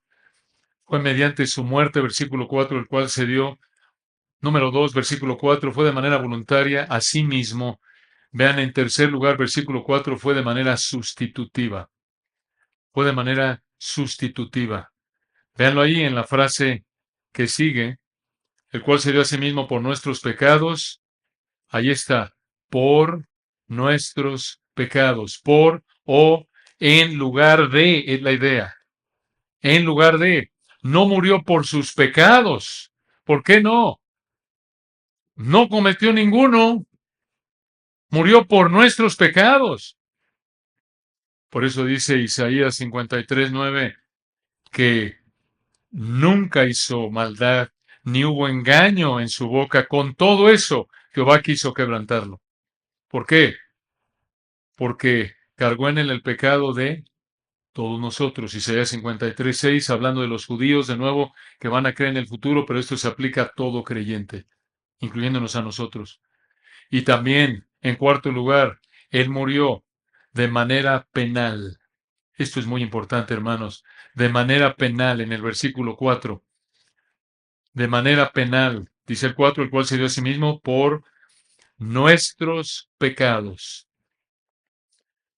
Fue mediante su muerte, versículo 4, el cual se dio. Número 2, versículo 4, fue de manera voluntaria a sí mismo. Vean, en tercer lugar, versículo 4, fue de manera sustitutiva. Fue de manera sustitutiva. Véanlo ahí en la frase que sigue, el cual se dio a sí mismo por nuestros pecados. Ahí está, por nuestros pecados, por o en lugar de, es la idea. En lugar de, no murió por sus pecados. ¿Por qué no? No cometió ninguno. Murió por nuestros pecados. Por eso dice Isaías 53:9 que nunca hizo maldad, ni hubo engaño en su boca. Con todo eso, Jehová quiso quebrantarlo. ¿Por qué? Porque cargó en él el pecado de todos nosotros. Isaías 53:6, hablando de los judíos de nuevo que van a creer en el futuro, pero esto se aplica a todo creyente, incluyéndonos a nosotros. Y también, en cuarto lugar, él murió de manera penal. Esto es muy importante, hermanos. De manera penal, en el versículo 4. De manera penal, dice el 4, el cual se dio a sí mismo por nuestros pecados.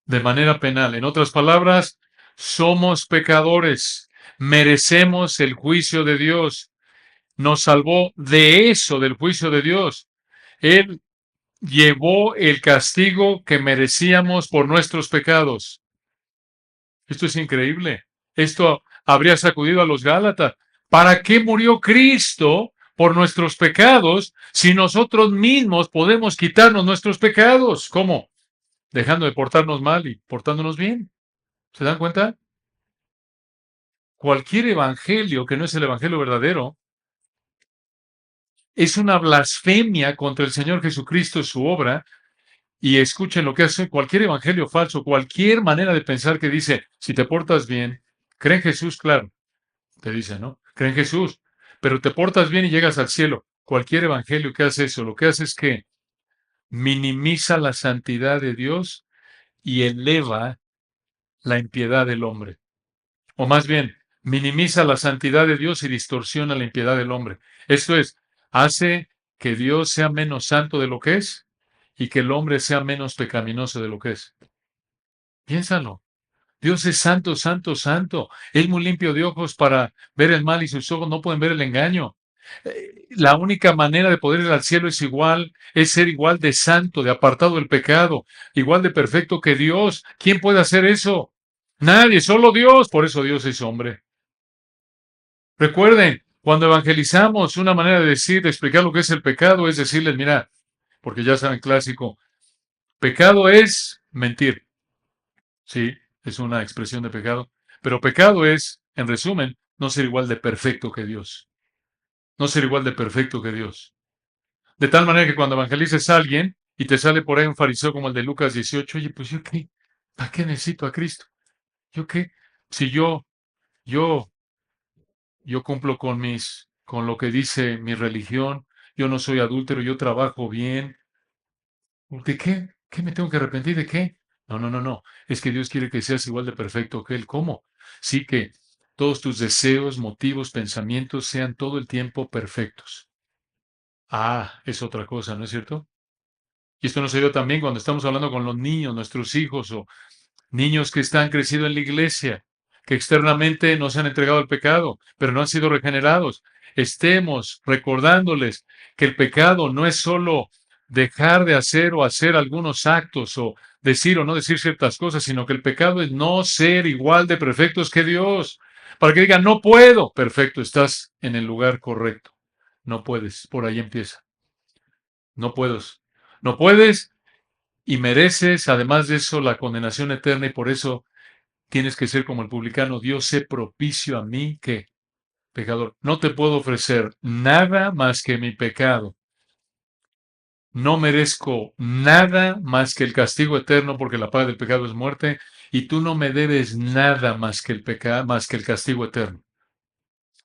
De manera penal. En otras palabras, somos pecadores. Merecemos el juicio de Dios. Nos salvó de eso, del juicio de Dios. Él llevó el castigo que merecíamos por nuestros pecados. Esto es increíble. Esto habría sacudido a los Gálatas. ¿Para qué murió Cristo por nuestros pecados si nosotros mismos podemos quitarnos nuestros pecados? ¿Cómo? Dejando de portarnos mal y portándonos bien. ¿Se dan cuenta? Cualquier evangelio que no es el evangelio verdadero es una blasfemia contra el Señor Jesucristo y su obra. Y escuchen lo que hace cualquier evangelio falso, cualquier manera de pensar que dice, si te portas bien, cree en Jesús, claro, te dice, ¿no? Cree en Jesús, pero te portas bien y llegas al cielo. Cualquier evangelio que hace eso, lo que hace es que minimiza la santidad de Dios y eleva la impiedad del hombre. O más bien, minimiza la santidad de Dios y distorsiona la impiedad del hombre. Esto es, hace que Dios sea menos santo de lo que es y que el hombre sea menos pecaminoso de lo que es. Piénsalo. Dios es santo, santo, santo. Es muy limpio de ojos para ver el mal y sus ojos no pueden ver el engaño. La única manera de poder ir al cielo es ser igual de santo, de apartado del pecado, igual de perfecto que Dios. ¿Quién puede hacer eso? Nadie, solo Dios. Por eso Dios es hombre. Recuerden, cuando evangelizamos, una manera de decir, de explicar lo que es el pecado, es decirles, mira, porque ya saben, clásico, pecado es mentir. Sí, es una expresión de pecado. Pero pecado es, en resumen, no ser igual de perfecto que Dios. no ser igual de perfecto que Dios. De tal manera que cuando evangelices a alguien y te sale por ahí un fariseo como el de Lucas 18, oye, pues yo qué, ¿para qué necesito a Cristo? ¿Yo qué? Si yo, yo cumplo con lo que dice mi religión, yo no soy adúltero, yo trabajo bien, ¿de qué? ¿Qué me tengo que arrepentir de qué? No, no, no, no. Es que Dios quiere que seas igual de perfecto que Él. ¿Cómo? Sí que todos tus deseos, motivos, pensamientos sean todo el tiempo perfectos. Ah, es otra cosa, ¿no es cierto? Y esto nos ayuda también cuando estamos hablando con los niños, nuestros hijos o niños que están creciendo en la iglesia, que externamente no se han entregado al pecado, pero no han sido regenerados. Estemos recordándoles que el pecado no es solo dejar de hacer o hacer algunos actos o decir o no decir ciertas cosas, sino que el pecado es no ser igual de perfectos que Dios. Para que digan, no puedo. Perfecto, estás en el lugar correcto. No puedes. Por ahí empieza. No puedes. No puedes y mereces, además de eso, la condenación eterna y por eso tienes que ser como el publicano. Dios, sé propicio a mí, que pecador. No te puedo ofrecer nada más que mi pecado. No merezco nada más que el castigo eterno, porque la paga del pecado es muerte, y tú no me debes nada más que el pecado, más que el castigo eterno.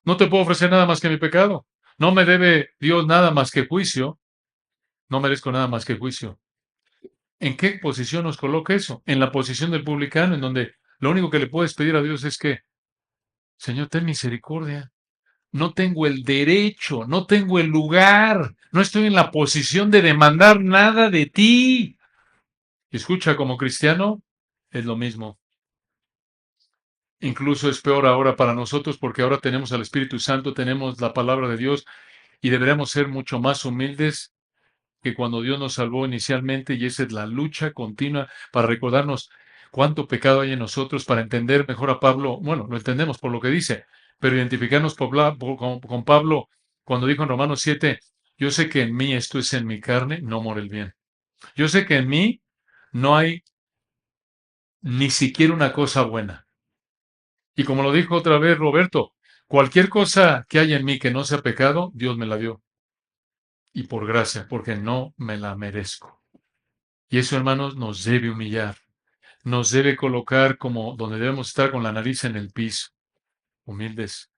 No te puedo ofrecer nada más que mi pecado. No me debe Dios nada más que juicio. No merezco nada más que juicio. ¿En qué posición nos coloca eso? En la posición del publicano, en donde lo único que le puedes pedir a Dios es que, Señor, ten misericordia. No tengo el derecho, no tengo el lugar, no estoy en la posición de demandar nada de ti. Escucha, como cristiano, es lo mismo. Incluso es peor ahora para nosotros porque ahora tenemos al Espíritu Santo, tenemos la palabra de Dios y deberíamos ser mucho más humildes que cuando Dios nos salvó inicialmente, y esa es la lucha continua para recordarnos cuánto pecado hay en nosotros, para entender mejor a Pablo. Bueno, lo entendemos por lo que dice, pero identificarnos con Pablo cuando dijo en Romanos 7, yo sé que en mí, esto es en mi carne, no mora el bien. Yo sé que en mí no hay ni siquiera una cosa buena. Y como lo dijo otra vez Roberto, cualquier cosa que haya en mí que no sea pecado, Dios me la dio. Y por gracia, porque no me la merezco. Y eso, hermanos, nos debe humillar, nos debe colocar como donde debemos estar, con la nariz en el piso, humildes.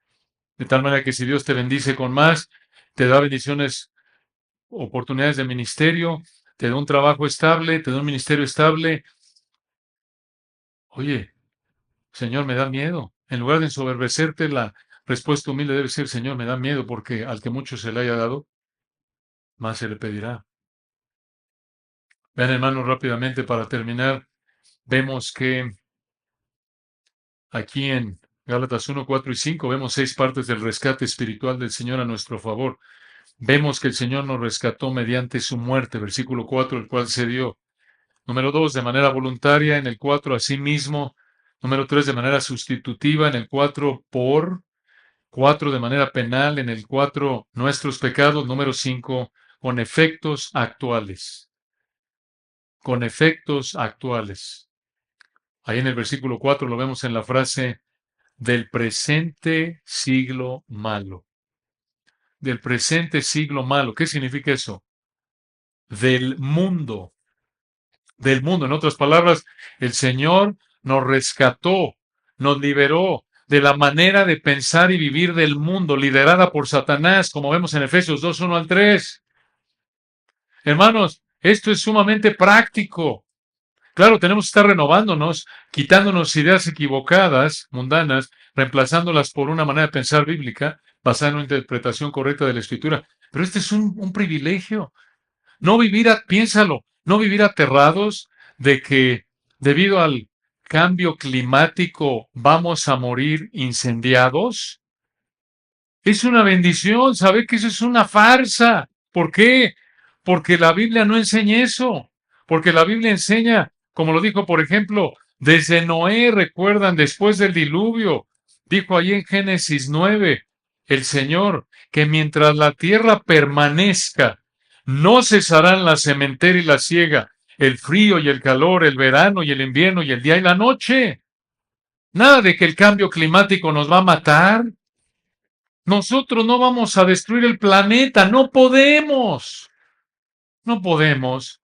De tal manera que si Dios te bendice con más, te da bendiciones, oportunidades de ministerio, te da un trabajo estable, te da un ministerio estable. Oye, Señor, me da miedo. En lugar de ensoberbecerte, la respuesta humilde debe ser, Señor, me da miedo, porque al que mucho se le haya dado, más se le pedirá. Vean, hermanos, rápidamente para terminar, vemos que aquí en Gálatas 1, 4 y 5 vemos 6 partes del rescate espiritual del Señor a nuestro favor. Vemos que el Señor nos rescató mediante su muerte, versículo 4, el cual se dio. Número 2, de manera voluntaria, en el 4, asimismo. Número 3, de manera sustitutiva, en el 4, por. 4, de manera penal, en el 4, nuestros pecados. Número 5, con efectos actuales. Con efectos actuales. Ahí en el versículo 4 lo vemos en la frase del presente siglo malo. Del presente siglo malo. ¿Qué significa eso? Del mundo. Del mundo. En otras palabras, el Señor nos rescató, nos liberó de la manera de pensar y vivir del mundo, liderada por Satanás, como vemos en Efesios 2, 1 al 3. Hermanos, esto es sumamente práctico. Claro, tenemos que estar renovándonos, quitándonos ideas equivocadas, mundanas, reemplazándolas por una manera de pensar bíblica, basada en una interpretación correcta de la Escritura. Pero este es un privilegio. No vivir, piénsalo, no vivir aterrados de que debido al cambio climático vamos a morir incendiados. Es una bendición saber que eso es una farsa. ¿Por qué? Porque la Biblia no enseña eso. Porque la Biblia enseña, como lo dijo, por ejemplo, desde Noé, recuerdan, después del diluvio, dijo allí en Génesis 9, el Señor, que mientras la tierra permanezca, no cesarán la sementera y la siega, el frío y el calor, el verano y el invierno y el día y la noche. Nada de que el cambio climático nos va a matar. Nosotros no vamos a destruir el planeta, no podemos. No podemos.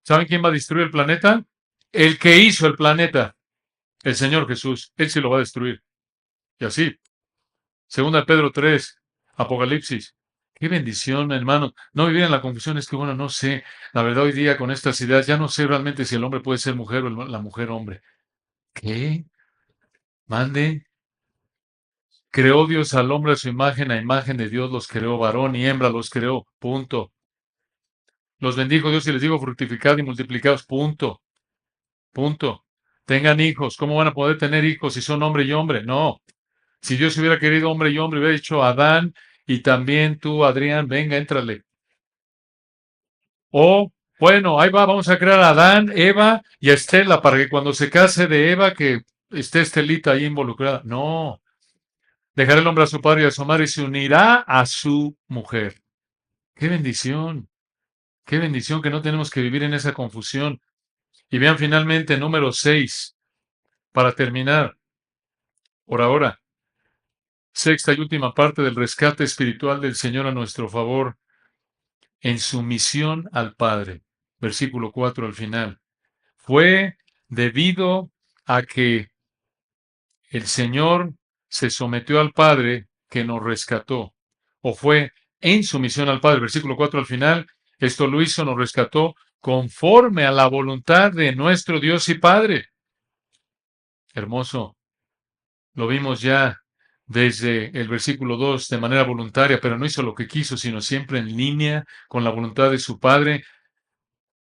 ¿Saben quién va a destruir el planeta? El que hizo el planeta, el Señor Jesús. Él sí lo va a destruir. Y así, segunda de Pedro 3, Apocalipsis. Qué bendición, hermano. No vivir en la confusión es que, bueno, no sé. La verdad, hoy día con estas ideas, ya no sé realmente si el hombre puede ser mujer o la mujer hombre. ¿Qué? Mande. Creó Dios al hombre a imagen de Dios los creó, varón y hembra los creó. Punto. Los bendijo Dios y les digo fructificad y multiplicados. Punto. Punto. Tengan hijos. ¿Cómo van a poder tener hijos si son hombre y hombre? No. Si Dios hubiera querido hombre y hombre, hubiera dicho Adán y también tú, Adrián, venga, éntrale. O, bueno, ahí va, vamos a crear a Adán, Eva y a Estela para que cuando se case de Eva, que esté Estelita ahí involucrada. No. Dejará el hombre a su padre y a su madre y se unirá a su mujer. ¡Qué bendición! ¡Qué bendición que no tenemos que vivir en esa confusión! Y vean finalmente número 6, para terminar, por ahora. Sexta y última parte del rescate espiritual del Señor a nuestro favor, en sumisión al Padre. Versículo 4 al final. Fue debido a que el Señor se sometió al Padre que nos rescató. O fue en sumisión al Padre. Versículo 4 al final. Esto lo hizo, nos rescató conforme a la voluntad de nuestro Dios y Padre. Hermoso. Lo vimos ya desde el versículo 2 de manera voluntaria, pero no hizo lo que quiso, sino siempre en línea con la voluntad de su Padre.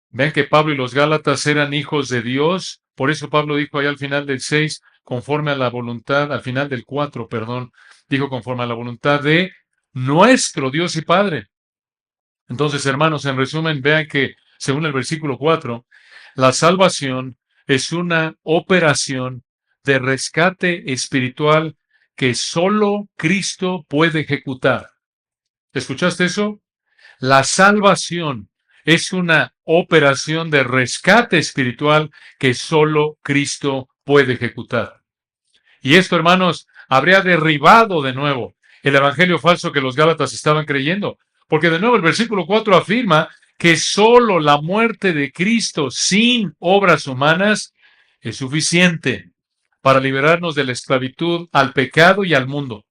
Vean que Pablo y los Gálatas eran hijos de Dios. Por eso Pablo dijo ahí al final del 6, conforme a la voluntad, al final del 4, perdón, dijo conforme a la voluntad de nuestro Dios y Padre. Entonces, hermanos, en resumen, vean que, según el versículo 4, la salvación es una operación de rescate espiritual que solo Cristo puede ejecutar. ¿Escuchaste eso? La salvación es una operación de rescate espiritual que solo Cristo puede ejecutar. Y esto, hermanos, habría derribado de nuevo el evangelio falso que los Gálatas estaban creyendo. Porque de nuevo el versículo 4 afirma que solo la muerte de Cristo sin obras humanas es suficiente para liberarnos de la esclavitud al pecado y al mundo.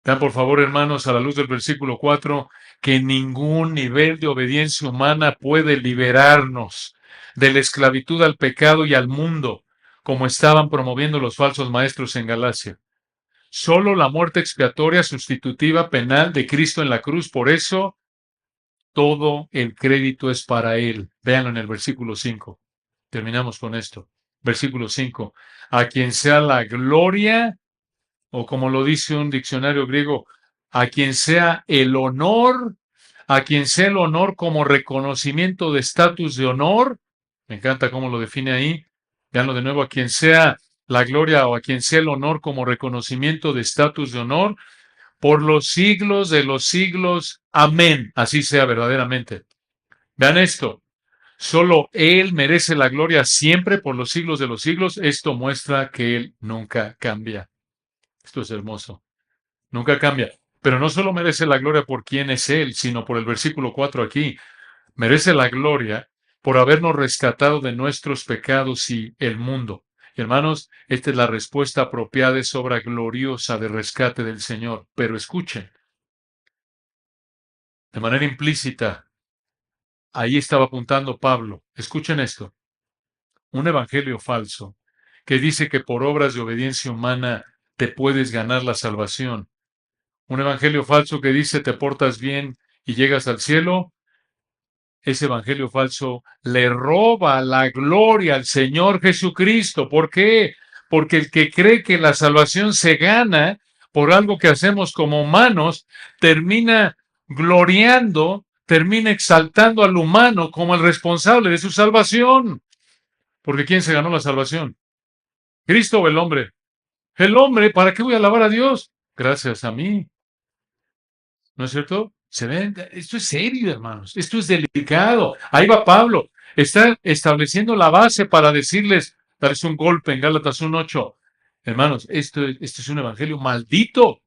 Vean por favor, hermanos, a la luz del versículo 4, que ningún nivel de obediencia humana puede liberarnos de la esclavitud al pecado y al mundo, como estaban promoviendo los falsos maestros en Galacia. Solo la muerte expiatoria sustitutiva penal de Cristo en la cruz. Por eso, todo el crédito es para Él. Véanlo en el versículo 5. Terminamos con esto. Versículo 5. A quien sea la gloria, o como lo dice un diccionario griego, a quien sea el honor, a quien sea el honor como reconocimiento de estatus de honor. Me encanta cómo lo define ahí. Veanlo de nuevo, a quien sea la gloria o a quien sea el honor como reconocimiento de estatus de honor, por los siglos de los siglos. Amén. Así sea verdaderamente. Vean esto. Solo Él merece la gloria siempre por los siglos de los siglos. Esto muestra que Él nunca cambia. Esto es hermoso. Nunca cambia. Pero no solo merece la gloria por quién es Él, sino por el versículo 4 aquí. Merece la gloria por habernos rescatado de nuestros pecados y el mundo. Y hermanos, esta es la respuesta apropiada, es obra gloriosa de rescate del Señor. Pero escuchen, de manera implícita, ahí estaba apuntando Pablo. Escuchen esto. Un evangelio falso que dice que por obras de obediencia humana te puedes ganar la salvación. Un evangelio falso que dice te portas bien y llegas al cielo. Ese evangelio falso le roba la gloria al Señor Jesucristo. ¿Por qué? Porque el que cree que la salvación se gana por algo que hacemos como humanos, termina gloriando, termina exaltando al humano como el responsable de su salvación. Porque ¿quién se ganó la salvación? ¿Cristo o el hombre? El hombre. ¿Para qué voy a alabar a Dios? Gracias a mí. ¿No es cierto? Se ven, esto es serio, hermanos. Esto es delicado. Ahí va Pablo. Está estableciendo la base para decirles, darles un golpe en Gálatas 1:8. Hermanos, esto es un evangelio maldito.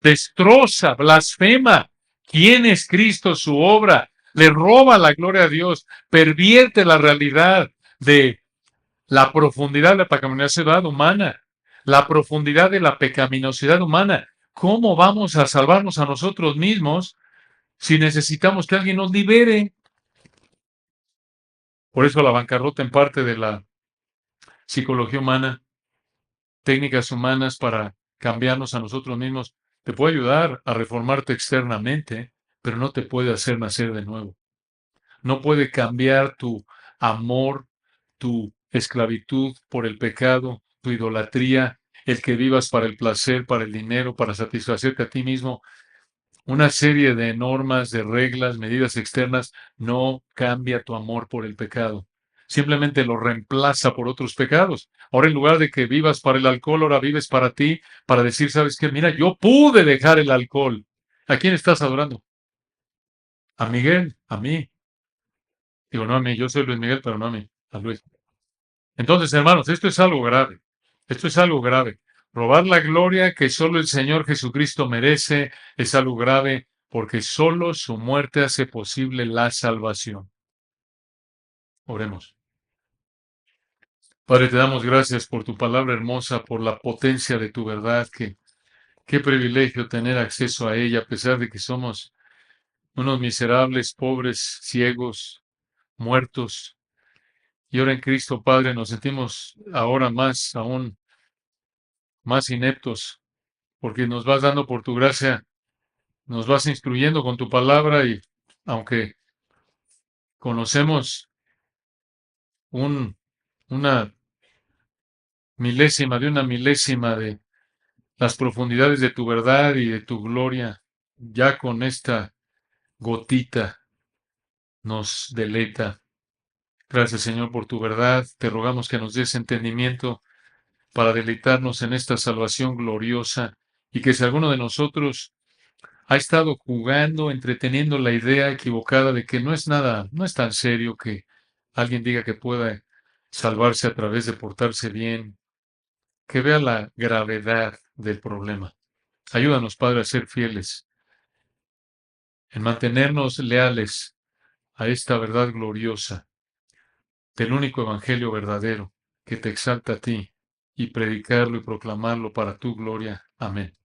Destroza, blasfema. ¿Quién es Cristo? Su obra. Le roba la gloria a Dios. Pervierte la realidad de la profundidad de la pecaminosidad humana. La profundidad de la pecaminosidad humana. ¿Cómo vamos a salvarnos a nosotros mismos si necesitamos que alguien nos libere? Por eso la bancarrota en parte de la psicología humana, técnicas humanas para cambiarnos a nosotros mismos, te puede ayudar a reformarte externamente, pero no te puede hacer nacer de nuevo. No puede cambiar tu amor, tu esclavitud por el pecado, tu idolatría, el que vivas para el placer, para el dinero, para satisfacerte a ti mismo. Una serie de normas, de reglas, medidas externas no cambia tu amor por el pecado. Simplemente lo reemplaza por otros pecados. Ahora en lugar de que vivas para el alcohol, ahora vives para ti, para decir, ¿sabes qué? Mira, yo pude dejar el alcohol. ¿A quién estás adorando? A Miguel, a mí. Digo, no a mí, yo soy Luis Miguel, pero no a mí, a Luis. Entonces, hermanos, esto es algo grave. Esto es algo grave. Robar la gloria que solo el Señor Jesucristo merece es algo grave porque solo su muerte hace posible la salvación. Oremos. Padre, te damos gracias por tu palabra hermosa, por la potencia de tu verdad, que qué privilegio tener acceso a ella a pesar de que somos unos miserables, pobres, ciegos, muertos. Y ahora en Cristo, Padre, nos sentimos ahora más, aún más ineptos, porque nos vas dando por tu gracia, nos vas instruyendo con tu palabra y aunque conocemos un, una milésima de una milésima de las profundidades de tu verdad y de tu gloria, ya con esta gotita nos deleita. Gracias, Señor, por tu verdad. Te rogamos que nos des entendimiento para deleitarnos en esta salvación gloriosa y que si alguno de nosotros ha estado jugando, entreteniendo la idea equivocada de que no es nada, no es tan serio que alguien diga que pueda salvarse a través de portarse bien, que vea la gravedad del problema. Ayúdanos, Padre, a ser fieles, en mantenernos leales a esta verdad gloriosa del único evangelio verdadero que te exalta a ti y predicarlo y proclamarlo para tu gloria. Amén.